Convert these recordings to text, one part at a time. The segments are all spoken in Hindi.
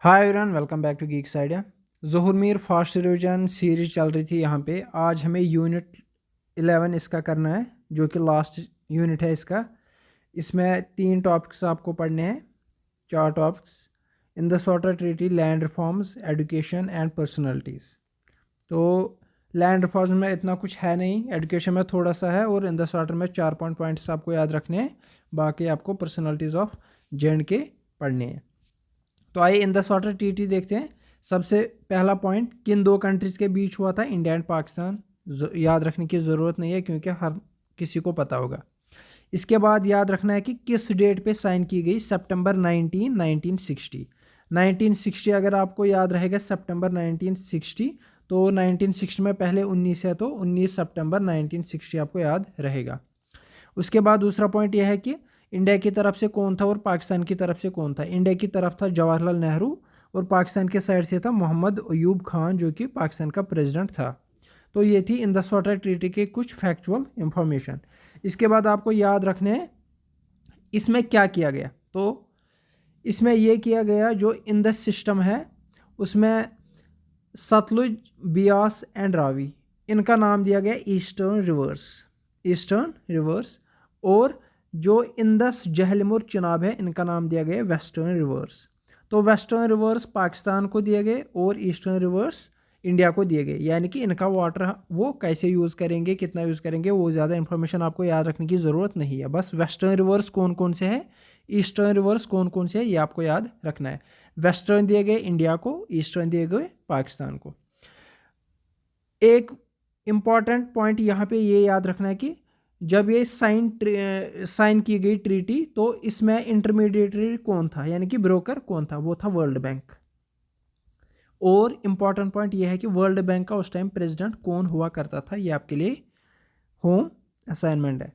Hi everyone, welcome back to Geeks Idea. Zohar Mir fast revision series चल रही थी यहाँ पे। आज हमें यूनिट 11 इसका करना है, जो कि लास्ट यूनिट है इसका। इसमें 3 टॉपिक्स आपको पढ़ने हैं, 4 topics. Indus water treaty, land reforms, education and personalities. तो लैंड रिफॉर्म्स में इतना कुछ है नहीं, एजुकेशन में थोड़ा सा है, और इंदस वाटर में 4 पॉइंट्स आपको याद रखने हैं। बाकी आपको पर्सनैलिटीज़ ऑफ जे.एंड.के पढ़ने हैं। तो आइए इंदस वाटर ट्रीटी देखते हैं। सबसे पहला पॉइंट, किन 2 कंट्रीज़ के बीच हुआ था, इंडिया एंड पाकिस्तान। याद रखने की ज़रूरत नहीं है क्योंकि हर किसी को पता होगा। इसके बाद याद रखना है कि किस डेट पे साइन की गई, सितंबर 1960। 1960 अगर आपको याद रहेगा, सितंबर 1960, तो 1960 में पहले 19 है, तो 19 सितंबर 1960 आपको याद रहेगा। उसके बाद दूसरा पॉइंट यह है कि इंडिया की तरफ से कौन था और पाकिस्तान की तरफ से कौन था। इंडिया की तरफ था जवाहरलाल नेहरू, और पाकिस्तान के साइड से था मोहम्मद अयूब खान, जो कि पाकिस्तान का प्रेसिडेंट था। तो ये थी इंदस वाटर ट्रीटी के कुछ फैक्चुअल इंफॉर्मेशन। इसके बाद आपको याद रखने हैं इसमें क्या किया गया। तो इसमें यह किया गया, जो इंदस सिस्टम है उसमें सतलुज, बियास एंड रावी, इनका नाम दिया गया ईस्टर्न रिवर्स। और जो इंदस, जहलम और चिनाब है, इनका नाम दिया गया वेस्टर्न रिवर्स। तो वेस्टर्न रिवर्स पाकिस्तान को दिए गए और ईस्टर्न रिवर्स इंडिया को दिए गए। यानी कि इनका वाटर वो कैसे यूज़ करेंगे, कितना यूज़ करेंगे, वो ज़्यादा इंफॉर्मेशन आपको याद रखने की ज़रूरत नहीं है। बस वेस्टर्न रिवर्स कौन कौन से हैं, ईस्टर्न रिवर्स कौन कौन से है, ये आपको याद रखना है। वेस्टर्न दिए गए इंडिया को, ईस्टर्न दिए गए पाकिस्तान को। एक इम्पॉर्टेंट पॉइंट यहाँ पे ये याद रखना है कि जब ये साइन की गई ट्रीटी, तो इसमें इंटरमीडिएटरी कौन था, यानी कि ब्रोकर कौन था, वो था वर्ल्ड बैंक। और इम्पॉर्टेंट पॉइंट ये है कि वर्ल्ड बैंक का उस टाइम प्रेसिडेंट कौन हुआ करता था, ये आपके लिए होम असाइनमेंट है।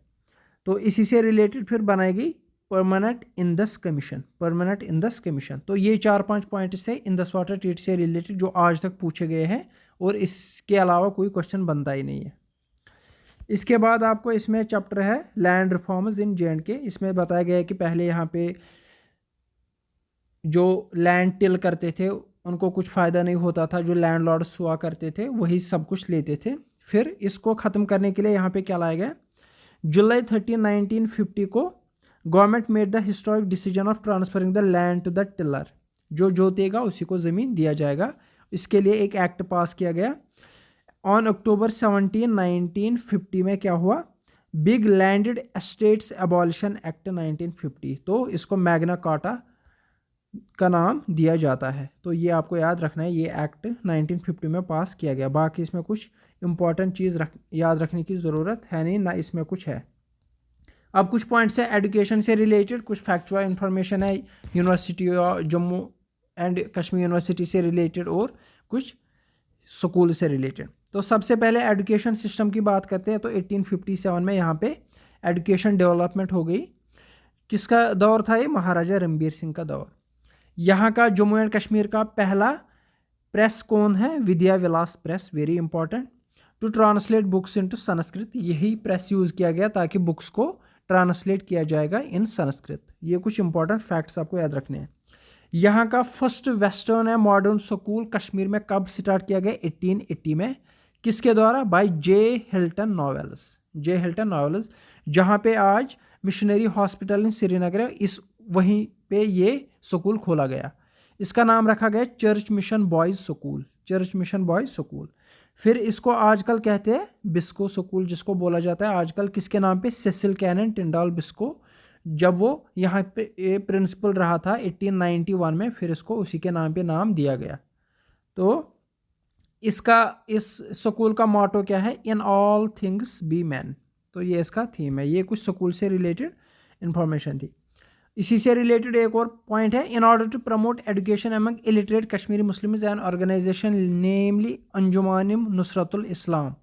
तो इसी से रिलेटेड फिर बनाई गई परमानेंट इंदस कमीशन। तो ये 4-5 पॉइंट्स थे इंदस वाटर ट्रीटी से रिलेटेड, जो आज तक पूछे गए हैं, और इसके अलावा कोई क्वेश्चन बनता ही नहीं है। इसके बाद आपको इसमें चैप्टर है लैंड रिफॉर्म्स इन जे.एंड.के। इसमें बताया गया है कि पहले यहाँ पे जो लैंड टिल करते थे उनको कुछ फ़ायदा नहीं होता था, जो लैंड लॉर्ड्स हुआ करते थे वही सब कुछ लेते थे। फिर इसको ख़त्म करने के लिए यहाँ पे क्या लाया गया, जुलाई 13, 1950 को government made the historic decision of transferring the land to the tiller. जो जोतेगा उसी को ज़मीन दिया जाएगा। इसके लिए एक एक्ट पास किया गया। ऑन अक्टूबर 17, 1950 में क्या हुआ, big landed estates abolition act 1950। तो इसको मैग्ना कार्टा का नाम दिया जाता है। तो ये आपको याद रखना है, ये एक्ट 1950 में पास किया गया। बाकी इसमें कुछ इंपॉर्टेंट चीज़ याद रखने की ज़रूरत है नहीं, ना इसमें कुछ है। अब कुछ पॉइंट्स है एजुकेशन से रिलेटेड, कुछ फैक्चुअल इंफॉर्मेशन है university Jammu and Kashmir university से रिलेटेड, और कुछ स्कूल से रिलेटेड। तो सबसे पहले एजुकेशन सिस्टम की बात करते हैं। तो 1857 में यहाँ पे एजुकेशन डेवलपमेंट हो गई। किसका दौर था ये, महाराजा रणबीर सिंह का दौर। यहाँ का जम्मू एंड कश्मीर का पहला प्रेस कौन है, Vidya Vilas press, very important. To translate books into Sanskrit, यही प्रेस यूज़ किया गया ताकि बुक्स को ट्रांसलेट किया जाएगा इन संस्कृत। ये कुछ इंपॉर्टेंट फैक्ट्स आपको याद रखने हैं। यहाँ का फर्स्ट वेस्टर्न है मॉडर्न स्कूल कश्मीर में कब स्टार्ट किया गया, 1880 में। किसके द्वारा, बाय जे हिल्टन नॉवेल्स। जहाँ पे आज मिशनरी हॉस्पिटल इन श्रीनगर है, इस वहीं पे ये स्कूल खोला गया। इसका नाम रखा गया चर्च मिशन बॉयज़ स्कूल। फिर इसको आजकल कहते हैं बिस्को स्कूल, जिसको बोला जाता है आजकल किसके नाम पे, सेसिल कैनन टिंडाल बिस्को। जब वो यहाँ पे प्रिंसिपल रहा था 1891 में, फिर इसको उसी के नाम पे नाम दिया गया। तो इस स्कूल का मोटो क्या है, in all things be man. तो ये इसका थीम है। ये कुछ स्कूल से रिलेटेड इंफॉर्मेशन थी। इसी से रिलेटेड एक और पॉइंट है, in order to promote education among illiterate Kashmiri Muslims and organisation namely Anjuman Nusratul Islam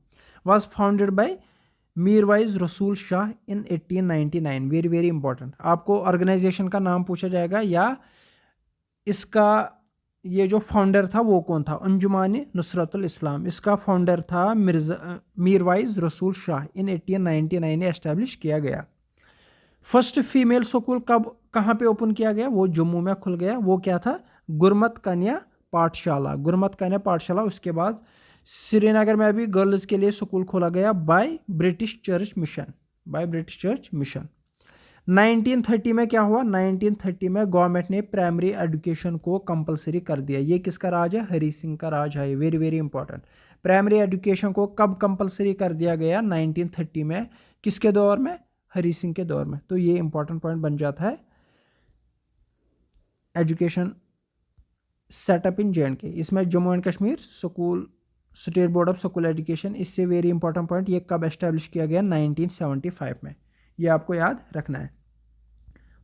was founded by Mirwaiz Rasool Shah in 1899। Very very important. आपको ऑर्गेनाइजेशन का नाम पूछा जाएगा या इसका ये जो फाउंडर था वो कौन था, अंजुमान नुसरतुल इस्लाम। इसका फाउंडर था मीरवाइज रसूल शाह, इन 1899 में एस्टेब्लिश किया गया। फर्स्ट फीमेल स्कूल कब कहाँ पे ओपन किया गया, वो जम्मू में खुल गया। वो क्या था, गुरमत कन्या पाठशाला। उसके बाद श्रीनगर में अभी गर्ल्स के लिए स्कूल खोला गया बाय ब्रिटिश चर्च मिशन। 1930 में क्या हुआ? 1930 में गवर्नमेंट ने प्राइमरी एजुकेशन को कंपलसरी कर दिया। ये किसका राज है? हरि सिंह का राज है। Very very important. Primary education को कब कंपलसरी कर दिया गया? 1930 में। किसके दौर में? हरि सिंह के दौर में। तो ये इंपॉर्टेंट पॉइंट बन जाता है। एजुकेशन सेटअप इन JNK, इसमें Jammu and Kashmir school state board of school education, इससे वेरी इंपॉर्टेंट पॉइंट, ये कब एस्टेब्लिश किया गया? 1975 में। ये आपको याद रखना है।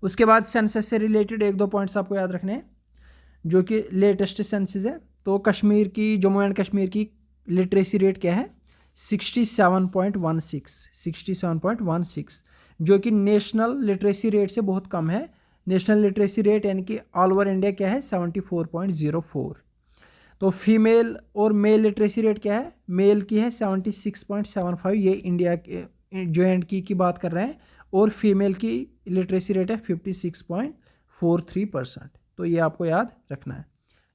उसके बाद सेंसस से रिलेटेड 1-2 पॉइंट्स आपको याद रखने हैं जो कि लेटेस्ट सेंसस है। तो कश्मीर की, जम्मू एंड कश्मीर की लिटरेसी रेट क्या है? 67.16, जो कि नेशनल लिटरेसी रेट से बहुत कम है। नेशनल लिटरेसी रेट यानी कि ऑल ओवर इंडिया क्या है? 74.04। तो फीमेल और मेल लिटरेसी रेट क्या है? मेल की है 76.75, ये इंडिया के JNK की बात कर रहे हैं, और फीमेल की लिटरेसी रेट है 56.43%। तो ये आपको याद रखना है।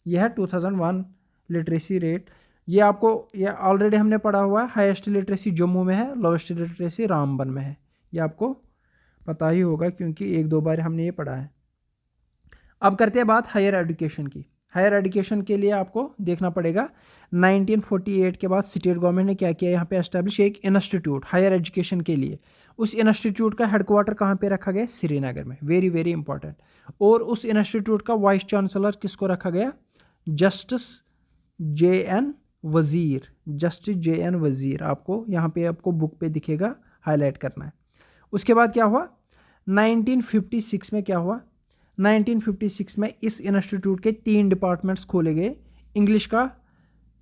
यह है 2001 लिटरेसी रेट। ये ऑलरेडी हमने पढ़ा हुआ है। हाईएस्ट लिटरेसी जम्मू में है, लोवेस्ट लिटरेसी रामबन में है। ये आपको पता ही होगा क्योंकि 1-2 बार हमने ये पढ़ा है। अब करते हैं बात हायर एजुकेशन की। हायर एजुकेशन के लिए आपको देखना पड़ेगा 1948 के बाद स्टेट गवर्नमेंट ने क्या किया? यहाँ पे एस्टेब्लिश एक इंस्टीट्यूट हायर एजुकेशन के लिए। उस इंस्टीट्यूट का हेडक्वार्टर कहाँ पे रखा गया? श्रीनगर में। Very very important. और उस इंस्टीट्यूट का वाइस चांसलर किसको रखा गया? जस्टिस JN वजीर। आपको यहाँ पे आपको बुक पे दिखेगा, हाईलाइट करना है। उसके बाद क्या हुआ? 1956 में क्या हुआ? 1956 में इस इंस्टीट्यूट के 3 डिपार्टमेंट्स खोले गए, इंग्लिश का,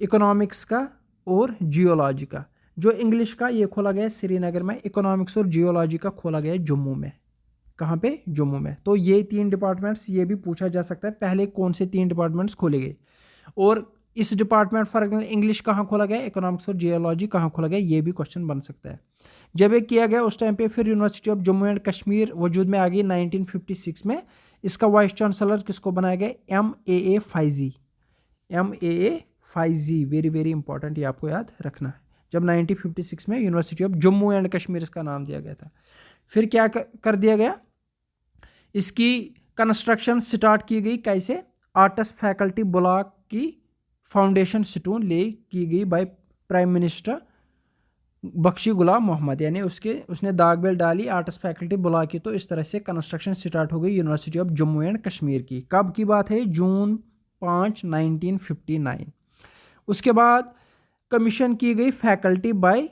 इकोनॉमिक्स का और जियोलॉजी का। जो इंग्लिश का ये खोला गया श्रीनगर में, इकोनॉमिक्स और जियोलॉजी का खोला गया जम्मू में। कहाँ पे? जम्मू में। तो ये 3 डिपार्टमेंट्स, ये भी पूछा जा सकता है पहले कौन से 3 डिपार्टमेंट्स खोले गए, और इस डिपार्टमेंट फॉर एग्जाम्पल इंग्लिश कहाँ खोला गया, इकोनॉमिक्स और जियोलॉजी कहाँ खोला गया, ये भी क्वेश्चन बन सकता है। जब ये किया गया उस टाइम पे फिर university of Jammu and Kashmir वजूद में आ गई 1956 में। इसका वाइस चांसलर किसको बनाया गया? MAA फाइजी। वेरी वेरी इंपॉर्टेंट, ये आपको याद रखना है। जब 1956 में university of Jammu and Kashmir इसका नाम दिया गया था। फिर क्या कर दिया गया? इसकी कंस्ट्रक्शन स्टार्ट की गई कैसे? आर्ट्स फैकल्टी ब्लॉक की फाउंडेशन स्टोन ले की गई बाय प्राइम मिनिस्टर बख्शी गुलाम मोहम्मद, यानी उसने दाग बेल डाली, आर्ट्स फैकल्टी बुला की। तो इस तरह से कंस्ट्रक्शन स्टार्ट हो गई university of Jammu and Kashmir की। कब की बात है? जून 5, 1959। उसके बाद कमीशन की गई faculty by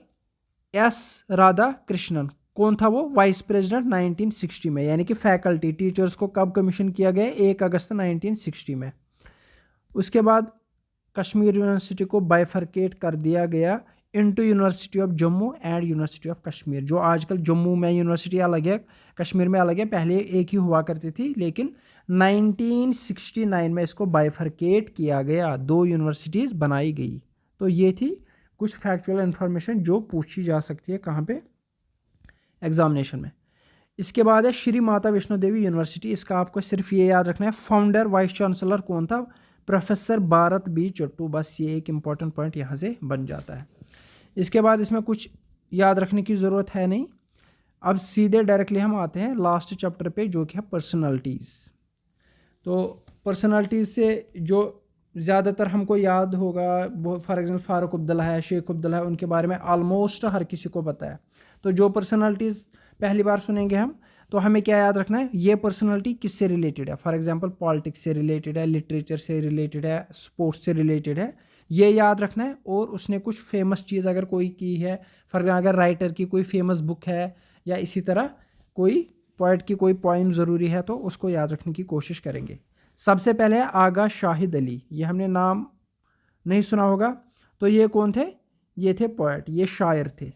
S Radhakrishnan. कौन था वो? वाइस प्रेसिडेंट 1960 में। यानी कि फैकल्टी टीचर्स को कब कमीशन किया गया? 1 अगस्त 1960 में। उसके बाद कश्मीर यूनिवर्सिटी को बाइफरकेट कर दिया गया into university of Jammu and university of Kashmir. जो आजकल जम्मू में यूनिवर्सिटी अलग है, कश्मीर में अलग है, पहले एक ही हुआ करती थी, लेकिन 1969 में इसको बाइफरकेट किया गया, 2 यूनिवर्सिटीज़ बनाई गई। तो ये थी कुछ फैक्चुअल इन्फॉर्मेशन जो पूछी जा सकती है कहाँ पे? एग्जामिनेशन में। इसके बाद है श्री माता वैष्णो देवी यूनिवर्सिटी। इसका आपको सिर्फ ये याद रखना है, फाउंडर वाइस चांसलर कौन था? Professor Bharat B चट्टू। बस ये एक इंपॉर्टेंट पॉइंट यहाँ से बन जाता है। इसके बाद इसमें कुछ याद रखने की ज़रूरत है नहीं। अब सीधे डायरेक्टली हम आते हैं लास्ट चैप्टर पे, जो कि है पर्सनालिटीज़। तो पर्सनालिटीज़ से जो ज़्यादातर हमको याद होगा वो फॉर एग्जाम्पल फारूक अब्दुल्ला है, शेख अब्दुल्ला है, उनके बारे में ऑलमोस्ट हर किसी को पता है। तो जो पर्सनालिटीज़ पहली बार सुनेंगे हम, तो हमें क्या याद रखना है? ये पर्सनालिटी किससे रिलेटेड है? फॉर एग्जांपल पॉलिटिक्स से रिलेटेड है, लिटरेचर से रिलेटेड है, स्पोर्ट्स से रिलेटेड है, ये याद रखना है। और उसने कुछ फेमस चीज़ अगर कोई की है, फॉर एग्जाम्पल अगर राइटर की कोई फेमस बुक है, या इसी तरह कोई पोइट की कोई पोइम ज़रूरी है, तो उसको याद रखने की कोशिश करेंगे। सबसे पहले है आगा शाहिद अली। ये हमने नाम नहीं सुना होगा। तो ये कौन थे? ये थे पोइट, ये शायर थे।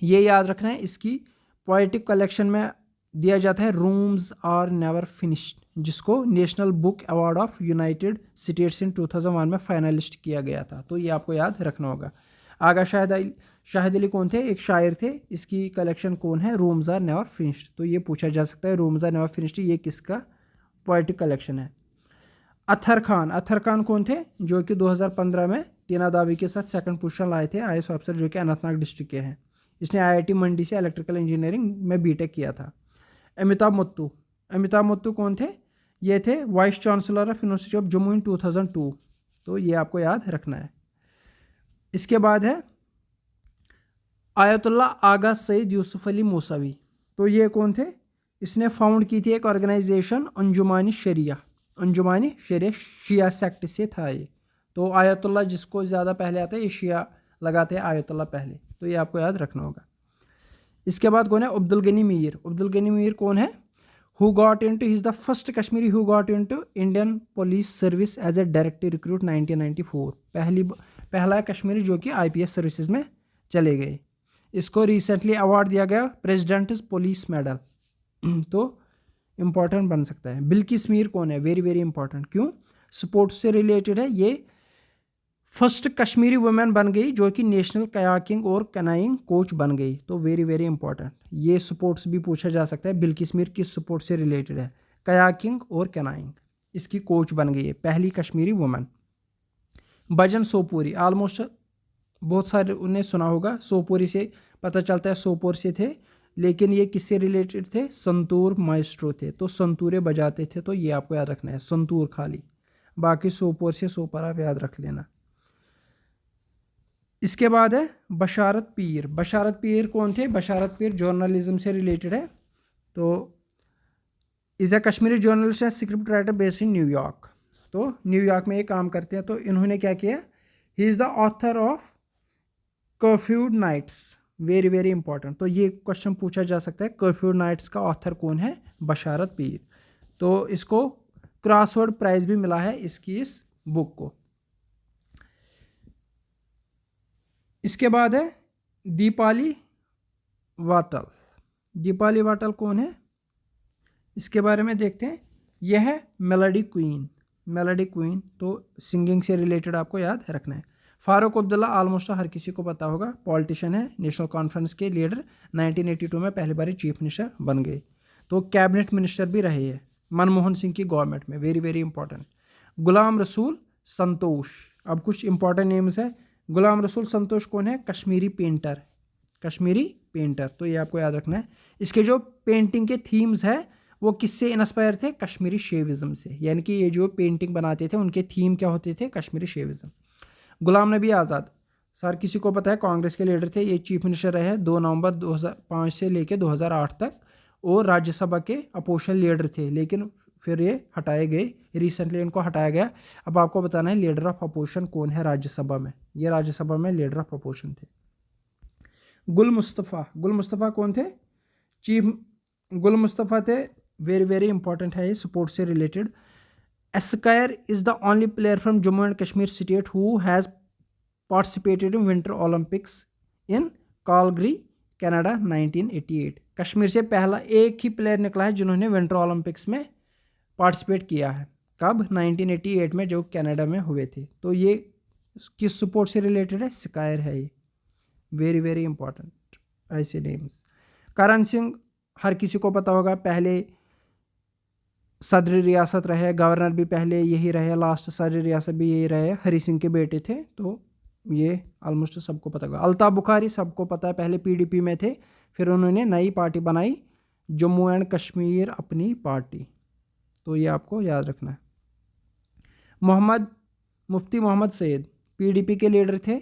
ये याद रखना है। इसकी पोइटिक कलेक्शन में दिया जाता है रूम्स आर नेवर फिनिश्ड, जिसको national book award of United states in 2001 में फाइनलिस्ट किया गया था। तो ये आपको याद रखना होगा। आगा शाहिद अली कौन थे? एक शायर थे। इसकी कलेक्शन कौन है? Rooms are never finished. तो ये पूछा जा सकता है रूम्स आर नेवर फिनिश्ड ये किसका पोइटिक कलेक्शन है? अथर खान कौन थे, जो कि 2015 में टीना दावी के साथ सेकंड पोजीशन लाए थे, IAS ऑफिसर, जो कि अनंतनाग डिस्ट्रिक्ट के हैं। इसने IIT मंडी से इलेक्ट्रिकल इंजीनियरिंग में बीटेक किया था। अमिताभ मुत्तू कौन थे, ये थे vice chancellor of university of Jammu in 2002। तो ये आपको याद रखना है। इसके बाद है आयतुल्ला आगा सईद यूसुफ अली मूसावी। तो ये कौन थे, इसने फाउंड की थी एक ऑर्गेनाइजेशन अंजुमानी शरिया शिया सेक्ट से था ये। तो आयतुल्ला जिसको ज़्यादा पहले आता है, ये शिया लगाते हैं आयतुल्ला पहले, तो ये आपको याद रखना होगा। इसके बाद कौन है, अब्दुल गनी मीर कौन है, who got into, he is the first Kashmiri who got into Indian Police Service as a direct recruit 1994। पहला कश्मीरी जो कि IPS सर्विसेज में चले गए। इसको रिसेंटली अवार्ड दिया गया प्रेसिडेंट पुलिस मेडल, तो इम्पॉर्टेंट बन सकता है। बिल्किस मीर कौन है, वेरी वेरी इंपॉर्टेंट, क्यों, स्पोर्ट्स से रिलेटेड है। ये फर्स्ट कश्मीरी वुमेन बन गई जो कि नेशनल कयाकिंग और कैनाइंग कोच बन गई, तो वेरी वेरी इंपॉर्टेंट। ये स्पोर्ट्स भी पूछा जा सकता है, बिल्किस मीर किस स्पोर्ट से रिलेटेड है, कयाकिंग और कैनाइंग, इसकी कोच बन गई है, पहली कश्मीरी वुमेन। भजन सोपूरी, ऑलमोस्ट बहुत सारे उन्हें सुना होगा, सोपूरी से पता चलता है सोपोर से थे, लेकिन ये किससे रिलेटेड थे, संतूर माइस्ट्रो थे, तो संतूरे बजाते थे, तो ये आपको याद रखना है, संतूर खाली, बाकी सोपोर से सोपर आप याद रख लेना। इसके बाद है बशारत पीर कौन थे, बशारत पीर जर्नलिज्म से रिलेटेड है, तो is a Kashmiri journalist and script writer based in New York. तो न्यूयॉर्क में ये काम करते हैं। तो इन्होंने क्या किया, he is the author of curfewed nights, very very important. तो ये क्वेश्चन पूछा जा सकता है, कर्फ्यूड नाइट्स का ऑथर कौन है, बशारत पीर। तो इसको क्रॉसवर्ड प्राइज भी मिला है इसकी इस बुक को। इसके बाद है दीपाली वाटल कौन है, इसके बारे में देखते हैं। यह है मेलोडी क्वीन, तो सिंगिंग से रिलेटेड आपको याद रखना है। फारूक अब्दुल्ला ऑलमोस्ट हर किसी को पता होगा, पॉलिटिशियन है, नेशनल कॉन्फ्रेंस के लीडर, 1982 में पहली बार चीफ मिनिस्टर बन गए, तो कैबिनेट मिनिस्टर भी रहे हैं मनमोहन सिंह की गवर्नमेंट में, very very important. Ghulam Rasool संतोष, अब कुछ इंपॉर्टेंट नेम्स है। गुलाम रसूल संतोष कौन है, कश्मीरी पेंटर, तो ये आपको याद रखना है। इसके जो पेंटिंग के थीम्स है वो किससे इंस्पायर थे, कश्मीरी शेविज्म से, यानी कि ये जो पेंटिंग बनाते थे उनके थीम क्या होते थे, कश्मीरी शेविज्म। गुलाम नबी आज़ाद, सर किसी को पता है, कांग्रेस के लीडर थे, ये चीफ मिनिस्टर रहे 2 नवंबर 2005 से लेकर 2008 तक, और राज्यसभा के अपोजिशन लीडर थे, लेकिन फिर ये हटाए गए, रिसेंटली इनको हटाया गया। अब आपको बताना है लीडर ऑफ अपोजिशन कौन है राज्यसभा में, ये राज्यसभा में लीडर ऑफ अपोजिशन थे। गुल मुस्तफ़ा कौन थे, गुल मुस्तफ़ा थे, वेरी वेरी इंपॉर्टेंट है, ये स्पोर्ट्स से रिलेटेड। एस्कायर is the only player from Jammu and Kashmir state who has participated in winter Olympics in Calgary Canada 1988। Kashmir से पहला एक ही प्लेयर निकला है जिन्होंने विंटर ओलंपिक्स में पार्टिसिपेट किया है, कब, 1988 में, जो कनाडा में हुए थे। तो ये किस स्पोर्ट से रिलेटेड है, स्कायर है ये, वेरी वेरी इंपॉर्टेंट ऐसे नेम्स। करण सिंह हर किसी को पता होगा, पहले सदर रियासत रहे, गवर्नर भी पहले यही रहे, लास्ट सदर रियासत भी यही रहे, हरी सिंह के बेटे थे, तो ये ऑलमोस्ट सबको पता होगा। अल्ताफ बुखारी सबको पता है, पहले PDP में थे, फिर उन्होंने नई पार्टी बनाई, जम्मू एंड कश्मीर अपनी पार्टी, तो ये आपको याद रखना है। मुफ्ती मोहम्मद सैयद PDP के लीडर थे,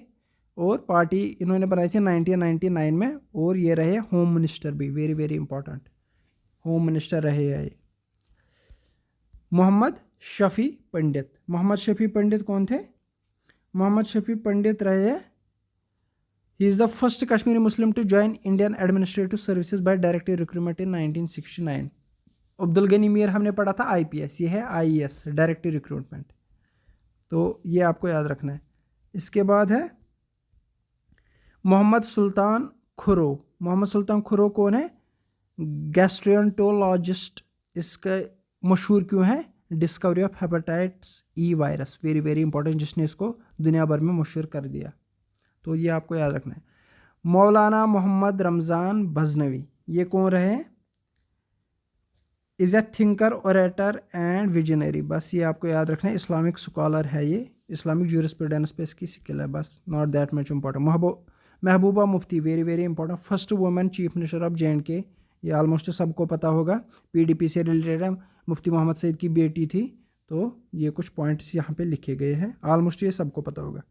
और पार्टी इन्होंने बनाई थी 1999 में, और ये रहे होम मिनिस्टर भी, very very important, home minister रहे हैं ये। मोहम्मद शफी पंडित कौन थे, मोहम्मद शफी पंडित रहे, he is the first Kashmiri Muslim to join Indian Administrative Services by direct recruitment in 1969। Abdul Ghani Mir हमने पढ़ा था IPS, ये है IAS डायरेक्ट रिक्रूटमेंट, तो ये आपको याद रखना है। इसके बाद है मोहम्मद सुल्तान खुरो कौन है, गैस्ट्रोएंटरोलॉजिस्ट, इसका मशहूर क्यों है, discovery of hepatitis E virus, very very important, जिसने इसको दुनिया भर में मशहूर कर दिया, तो ये आपको याद रखना है। मौलाना मोहम्मद रमज़ान गजनवी, ये कौन रहे, is a thinker, orator and visionary. बस ये आपको याद रखना है, इस्लामिक स्कॉलर है ये, इस्लामिक ज्यूरिस्प्रूडेंस पे इसकी स्किल है, बस not that much important. Mehbooba Mufti, very very important, first women chief minister of J&K, ये ऑलमोस्ट सबको पता होगा, PDP से रिलेटेड है, मुफ्ती मोहम्मद सईद की बेटी थी। तो ये कुछ पॉइंट्स यहाँ पे लिखे गए हैं, ऑलमोस्ट ये सबको पता होगा।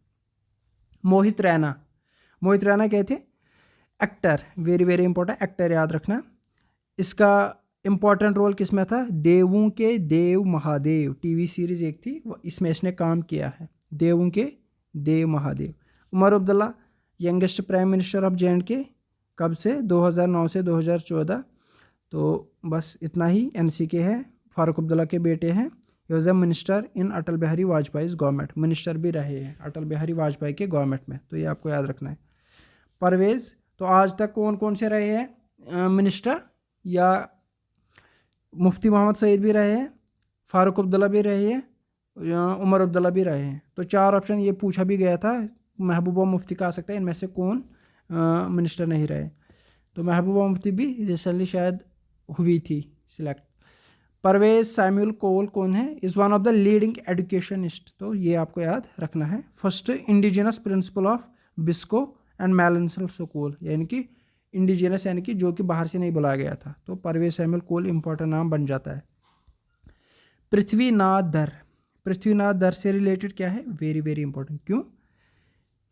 मोहित रैना, मोहित रैना क्या थे? Actor, very very important, actor याद रखना। इसका इम्पॉर्टेंट रोल किस में था? देवों के देव महादेव TV सीरीज एक थी, इसमें इसने काम किया है, देवों के देव Mahadev. Omar Abdullah, youngest prime minister of J&K, कब से? 2009 से 2014। तो बस इतना ही NC के हैं, फारूक अब्दुल्ला के बेटे हैं। He was A minister in Atal Bihari Vajpayee government, minister भी रहे हैं अटल बिहारी वाजपेयी के गवर्नमेंट में, तो ये आपको याद रखना है। परवेज़, तो आज तक कौन कौन से रहे हैं मिनिस्टर? या मुफ्ती मोहम्मद सईद भी रहे हैं, फारूक अब्दुल्ला भी रहे हैं, उमर अब्दुल्ला भी रहे हैं। तो 4 ऑप्शन ये पूछा भी गया था, महबूबा मुफ्ती का आ सकता है, इनमें से कौन मिनिस्टर नहीं रहे? तो महबूबा मुफ्ती भी रिसेंटली शायद हुई थी सिलेक्ट। परवेज़ सैमुअल कोल कौन है? Is one of the leading educationist, तो ये आपको याद रखना है। First indigenous principal of Biscoe and Mallinson school, यानी कि इंडिजिनस यानी कि जो कि बाहर से नहीं बुलाया गया था, तो परवेज़ सैमुअल कोल इंपॉर्टेंट नाम बन जाता है। पृथ्वीनाथ धर, पृथ्वीनाथ धर से रिलेटेड क्या है? वेरी वेरी इंपॉर्टेंट, क्यों?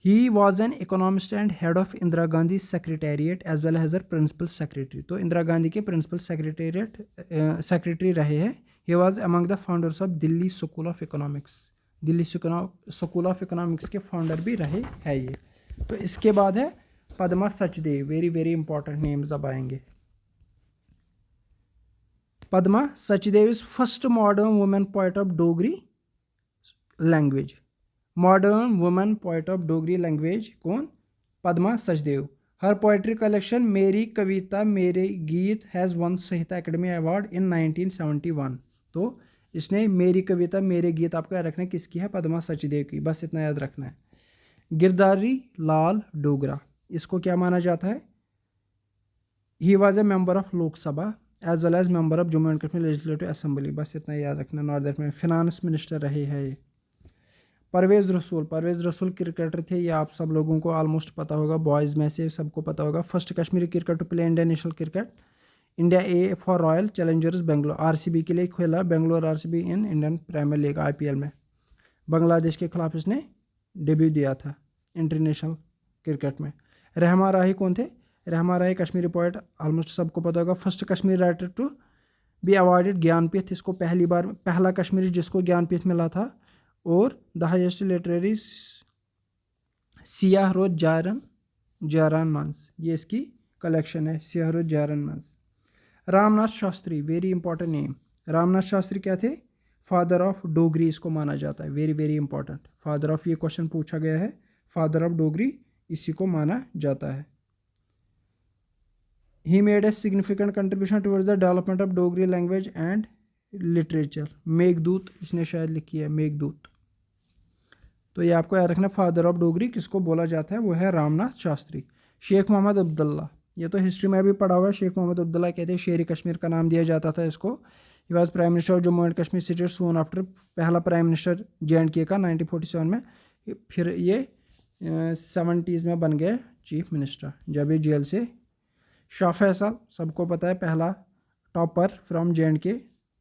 He was an economist and head of Indira Gandhi secretariat as well as a principal secretary, तो इंदिरा गांधी के प्रिंसिपल सेक्रेटरी रहे हैं। He was among the founders of Delhi school of economics, Delhi school of economics के फाउंडर भी रहे हैं ये। तो इसके बाद है Padma Sachdev, very very important names अब आएंगे। Padma Sachdev is first modern women poet of Dogri language, modern women poet of Dogri language कौन? पद्मा सचदेव। हर पोएट्री कलेक्शन मेरी कविता मेरे गीत हैज़ वन साहित्य अकेडमी अवार्ड इन 1971, तो इसने मेरी कविता मेरे गीत, आपको याद रखना है किसकी है? पद्मा सचदेव की, बस इतना याद रखना है। गिरधारी लाल डोगरा, इसको क्या माना जाता है? He was a member of Lok Sabha as well as member of Jammu and Kashmir legislative assembly, बस इतना याद रखना। नॉट दैट में फिनांस मिनिस्टर रहे हैं ये। परवेज़ रसूल, परवेज़ रसूल क्रिकेटर थे, ये आप सब लोगों को ऑलमोस्ट पता होगा, बॉयज़ में से सबको पता होगा। First Kashmiri cricketer to play Indian national cricket, India A for Royal Challengers Bangalore, RCB के लिए खेला, Bangalore RCB in Indian Premier League IPL में। बांग्लादेश के खिलाफ इसने डेब्यू दिया था इंटरनेशनल क्रिकेट में। रहमा राही कौन थे? रहमा राही कश्मीरी पोएट, ऑलमोस्ट सबको पता होगा। First Kashmiri writer to be awarded Jnanpith, इसको पहला कश्मीरी जिसको ज्ञानपीठ मिला था। और the highest literary Siyah Rode Jaren Manz, ये इसकी कलेक्शन है, Siyah Rode Jaren Manz. Ramnath Shastri, very important name. Ramnath Shastri क्या थे? फादर ऑफ डोगरी इसको माना जाता है, very very important. Father of, ये क्वेश्चन पूछा गया है, फादर ऑफ डोगरी इसी को माना जाता है। He made a significant contribution towards the development of Dogri language and literature, Meghdoot इसने शायद लिखी है, मेघदूत। तो ये आपको याद रखना, फादर ऑफ डोगरी किसको बोला जाता है? वो है रामनाथ शास्त्री। शेख मोहम्मद अब्दुल्ला, ये तो हिस्ट्री में भी पढ़ा हुआ है। शेख मोहम्मद अब्दुल्ला कहते हैं शेर कश्मीर का नाम दिया जाता था इसको। He was prime minister of Jammu and Kashmir state soon after, पहला प्राइम मिनिस्टर J&K का 1947 में। फिर ये 70s में बन गए चीफ मिनिस्टर जब ये जेल से। शाह फैसल सबको पता है, पहला टॉपर फ्रॉम J&K,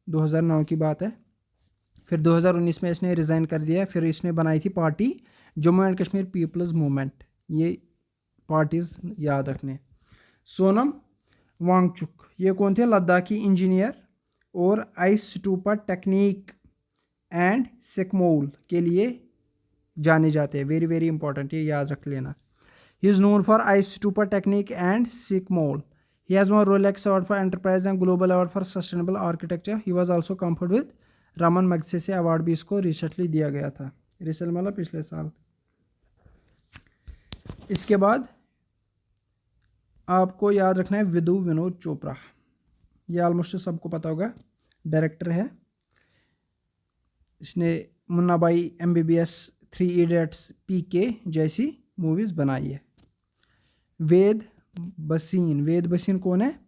2009 की बात है। फिर 2019 में इसने रिज़ाइन कर दिया। फिर इसने बनाई थी party Jammu and Kashmir people's movement, ये पार्टीज़ याद रखने। सोनम वांगचुक, ये कौन थे? लद्दाखी इंजीनियर और आइस स्टूपर टेक्निक एंड सिकमोल के लिए जाने जाते हैं, वेरी वेरी इंपॉर्टेंट, ये याद रख लेना। He is known for ice stupa technique and SECMOL. He has won Rolex award for enterprise and global award for sustainable architecture. He was also conferred with Raman Magsaysay award भी इसको रिसेंटली दिया गया था, रिसेंट मतलब पिछले साल। इसके बाद आपको याद रखना है विदु विनोद चोपड़ा, ये ऑलमोस्ट सबको पता होगा, डायरेक्टर है। इसने मुन्ना भाई, MBBS, 3 इडियट्स, PK जैसी मूवीज़ बनाई है। वेद बसीन, वेद बसीन कौन है?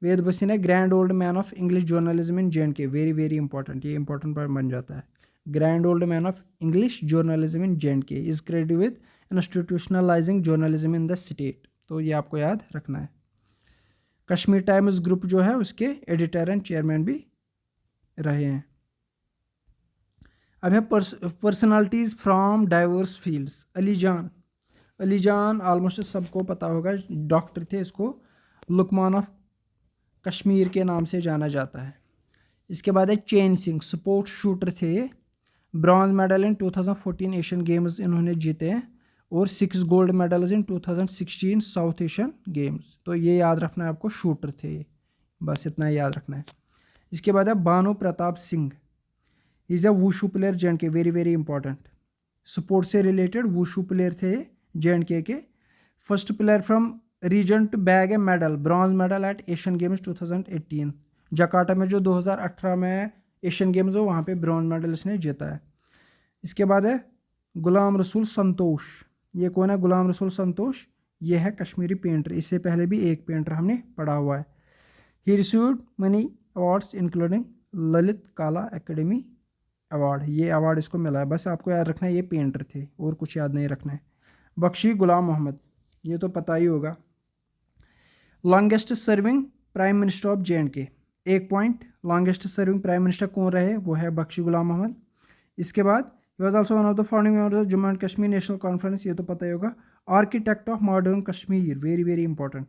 वेद बसिन है grand old man of English journalism in JNK, very very important, ये इंपॉर्टेंट पॉइंट बन जाता है। Grand old man of English journalism in JNK is credited with इंस्टीट्यूशनलाइजिंग journalism in the state, तो ये आपको याद रखना है। कश्मीर टाइम्स ग्रुप जो है उसके एडिटर एंड चेयरमैन भी रहे हैं। अब है personalities from diverse fields. Ali जान ऑलमोस्ट सबको पता होगा, डॉक्टर थे, इसको लुकमान ऑफ कश्मीर के नाम से जाना जाता है। इसके बाद है चैन सिंह, स्पोर्ट्स शूटर थे, bronze medal in 2014 Asian games इन्होंने जीते हैं और 6 gold medals in 2016 south Asian games, तो ये याद रखना है आपको, शूटर थे, बस इतना याद रखना है। इसके बाद है Bhanu Pratap Singh, is a wushu player JNK, very very important, sports से रिलेटेड वुशू प्लेयर थे JNK के। First player from region to bag a medal, bronze medal at Asian Games 2018, Jakarta में जो 2018 में एशियन गेम्स हो वहाँ पे ब्रॉन्ज मेडल इसने जीता है। इसके बाद है गुलाम रसूल संतोष, ये कौन है गुलाम रसूल संतोष, ये है कश्मीरी पेंटर, इससे पहले भी एक पेंटर हमने पढ़ा हुआ है। He received money awards including Lalit कला एकेडमी अवार्ड, ये अवार्ड इसको मिला है, बस आपको याद रखना है ये पेंटर थे और कुछ याद नहीं रखना है। बख्शी गुलाम मोहम्मद, ये तो पता ही होगा। Longest serving prime minister of JNK, 1 point, longest serving prime minister कौन रहे, वो है बख्शी गुलाम मोहम्मद। इसके बाद ही was also one of the founding members of Jammu and Kashmir national conference, ये तो पता ही होगा। Architect of modern Kashmir, very very important,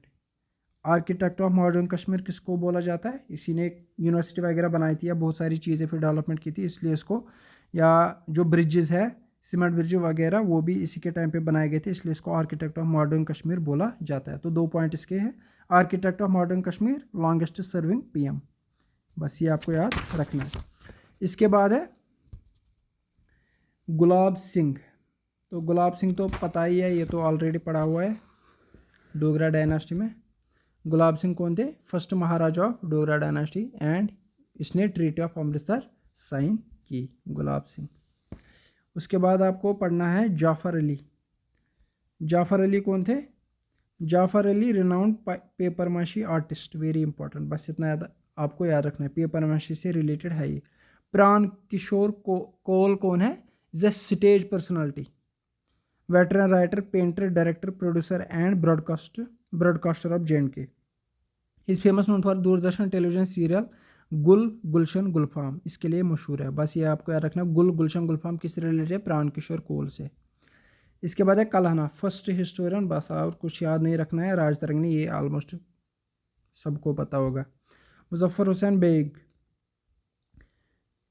architect of modern Kashmir किसको बोला जाता है, इसी ने यूनिवर्सिटी वगैरह बनाई थी या बहुत सारी चीज़ें फिर डेवलपमेंट की थी, इसलिए इसको, या जो ब्रिजेस है सीमेंट ब्रिज वगैरह वो भी इसी के टाइम पे बनाए गए थे, इसलिए इसको आर्किटेक्ट ऑफ मॉडर्न कश्मीर बोला जाता है। तो 2 पॉइंट इसके हैं, architect of modern Kashmir, longest serving PM, बस ये आपको याद रखना है। इसके बाद है गुलाब सिंह, तो गुलाब सिंह तो पता ही है, ये तो ऑलरेडी पढ़ा हुआ है, डोगरा डायनास्टी में गुलाब सिंह कौन थे, first Maharaja of Dogra dynasty, and इसने ट्रीटी ऑफ अमृतसर साइन की, गुलाब सिंह। उसके बाद आपको पढ़ना है जाफ़र अली। जाफ़र अली कौन थे, जाफ़र अली रिनाउंड पेपर माशी आर्टिस्ट, वेरी इंपॉर्टेंट, बस इतना याद आपको याद रखना है, पेपर माशी से रिलेटेड है ये। प्राण किशोर कोल कौन है, is a stage personality, veteran writer, painter, director, producer and broadcaster of JNK। Is famous known for Doordarshan television serial गुल गुलशन गुलफाम, इसके लिए मशहूर है, बस ये आपको याद रखना, गुल गुलशन गुलफाम किससे रिलेटेड है, प्राण किशोर कोल से। इसके बाद है कलहना, फर्स्ट हिस्टोरियन, बस और कुछ याद नहीं रखना है, राज तरंगनी, ये ऑलमोस्ट सबको पता होगा। Muzaffar Hussain Baig,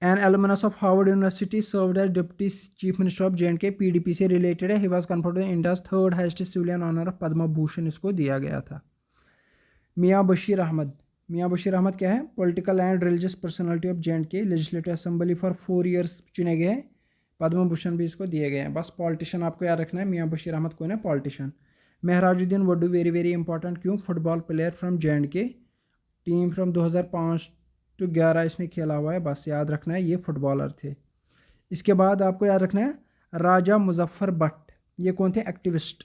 an alumnus of Harvard university, served as deputy chief minister of JNK, PDP से रिलेटेड है। He was conferred India's 3rd highest civilian honour of Padma Bhushan इसको दिया गया था। मियाँ बशीर अहमद, मियाँ बशीर अहमद क्या है, political and religious personality of JNK, legislative assembly for 4 years चुने गए हैं, पद्म भूषण भी इसको दिए गए हैं। बस पॉलिटिशियन आपको याद रखना है, मियाँ बशीर अहमद कौन है, politician. Mehrajuddin Waddoo, very very important, क्यों, football player from JNK, team from 2005 to 11 इसने खेला हुआ है, बस याद रखना है, ये फुटबॉलर थे। इसके बाद आपको याद रखना है राजा मुजफ्फर भट्ट, ये कौन थे, एक्टिविस्ट,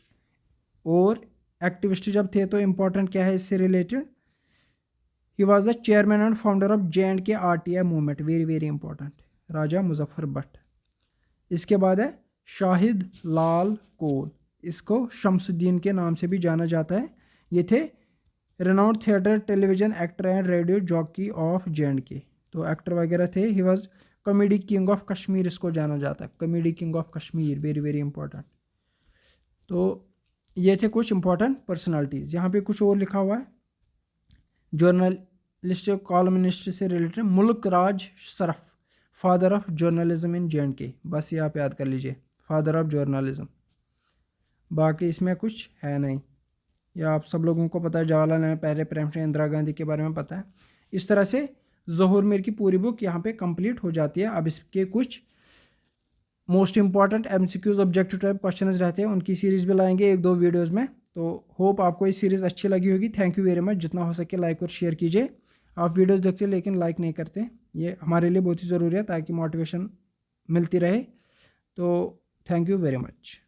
और एक्टिविस्ट जब थे तो इम्पोर्टेंट क्या है इससे related, he was the chairman and founder of JNK RTI movement, very very important, Raja Muzaffar Bhat. इसके बाद है शाहिद लाल कोल, इसको शमसुद्दीन के नाम से भी जाना जाता है, ये थे renowned theatre, television actor and radio jockey of JNK, तो एक्टर वगैरह थे। He was comedy king of Kashmir इसको जाना जाता है, comedy king of Kashmir, very very important. तो ये थे कुछ इंपॉर्टेंट पर्सनालिटीज़। यहाँ पे कुछ और लिखा हुआ है, जर्नलिस्ट कॉलमिनिस्ट से related, Mulk Raj Saraf, father of journalism in JNK, बस ये आप याद कर लीजिए, फादर ऑफ जर्नलिज्म, बाकी इसमें कुछ है नहीं, या आप सब लोगों को पता है, जवाहरलाल नेहरू, पहले प्रेम, इंदिरा गांधी के बारे में पता है। इस तरह से ज़ोहर मीर की पूरी बुक यहाँ पे कंप्लीट हो जाती है। अब इसके कुछ most important MCQs objective type question रहते हैं, उनकी सीरीज़ भी लाएंगे 1-2 वीडियोज़ में, तो होप आपको ये सीरीज़ अच्छी लगी होगी। थैंक यू वेरी मच, जितना हो सके लाइक और शेयर कीजिए। आप वीडियोज़ देखते हो लेकिन लाइक नहीं करते, ये हमारे लिए बहुत ही ज़रूरी है ताकि मोटिवेशन मिलती रहे। तो थैंक यू वेरी मच।